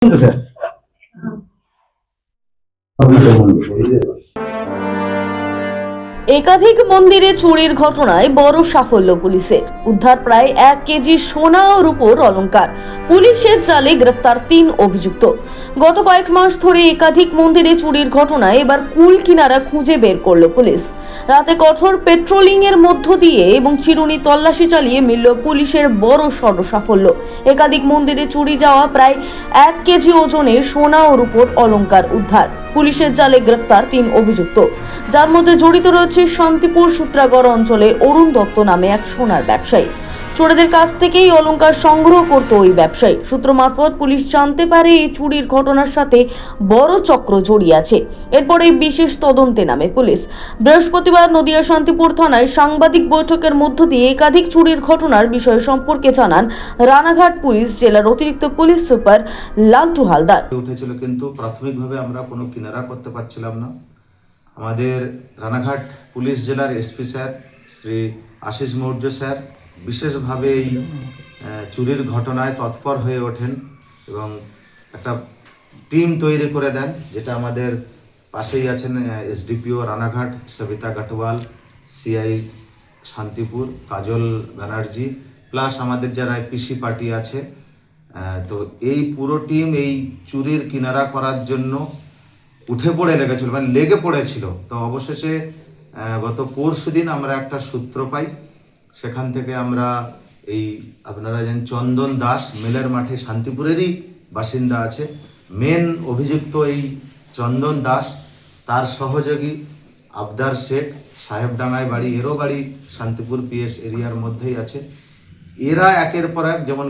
Sir একাধিক মন্দিরে চুরির ঘটনায় বড় সাফল্য পুলিশের। উদ্ধার প্রায় 1 কেজি সোনা ও রূপোর অলংকার। পুলিশের জালে গ্রেফতার 3 অভিযুক্ত। গত কয়েক মাস ধরে একাধিক মন্দিরে চুরির ঘটনায় এবার কুল কিনারা খুঁজে বের করল পুলিশ। রাতে কঠোর পেট্রোলিং এর মধ্য দিয়ে এবং চিরুনি তল্লাশি চালিয়ে মিলল পুলিশের বড় সড় সাফল্য। একাধিক মন্দিরে চুরি যাওয়া প্রায় 1 কেজি ওজনের সোনা ও রূপোর অলংকার উদ্ধার। পুলিশের জালে গ্রেফতার 3 অভিযুক্ত, যার মধ্যে জড়িত রয়েছে শান্তিপুর সূত্রাগড় অঞ্চলের অরুণ দত্ত নামে এক সোনার ব্যবসায়ী। চোরেদের কাছ থেকেই অলংকার সংগ্রহ করত ওই ব্যবসায়ী। সূত্র মারফত পুলিশ জানতে পারে এই চুরির ঘটনার সাথে বড় চক্র জড়িয়ে আছে। এরপরে বিশেষ তদন্তে নামে পুলিশ। বৃহস্পতিবার নদিয়া শান্তিপুর থানায় সাংবাদিক বৈঠকের মধ্য দিয়ে একাধিক চুরির ঘটনার বিষয় সম্পর্কে জানান রানাঘাট পুলিশ জেলার অতিরিক্ত পুলিশ সুপার লালটু হালদার। উঠেছিল, কিন্তু প্রাথমিকভাবে আমরা কোনো কিনারা করতে পারছিলাম না। আমাদের রানাঘাট পুলিশ জেলার SP sir Shri Ashish Maurya sir বিশেষভাবে এই চুরির ঘটনায় তৎপর হয়ে ওঠেন এবং একটা টিম তৈরি করে দেন, যেটা আমাদের পাশেই আছেন এসডিপিও রানাঘাট সবিতা গাটওয়াল, সিআই শান্তিপুর কাজল ব্যানার্জি, প্লাস আমাদের যারা পিসি পার্টি আছে। তো এই পুরো টিম এই চুরির কিনারা করার জন্য উঠে পড়ে লেগেছিল, মানে লেগে পড়েছিল। তো অবশেষে গত পরশুদিন আমরা একটা সূত্র পাই। সেখান থেকে আমরা এই আপনারা জানেন চন্দন দাস মেলের মাঠে শান্তিপুরেরই বাসিন্দা আছে, মেন অভিযুক্ত এই চন্দন দাস, তার সহযোগী আবদার শেখ সাহেবডাঙ্গায় বাড়ি, এরও বাড়ি শান্তিপুর পিএস এরিয়ার মধ্যেই আছে। এরা একের পর এক, যেমন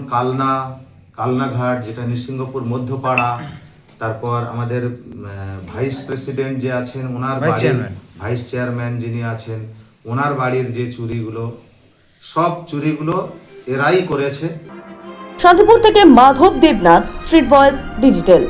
কালনাঘাট যেটা নৃসিংহপুর মধ্যপাড়া, তারপর আমাদের ভাইস প্রেসিডেন্ট যে আছেন ওনার বাড়ির ভাইস চেয়ারম্যান যিনি আছেন ওনার বাড়ির যে চুরিগুলো, সব চুরিগুলো এরাই করেছে। শান্তিপুর থেকে Madhab Debnath, Street Voice digital.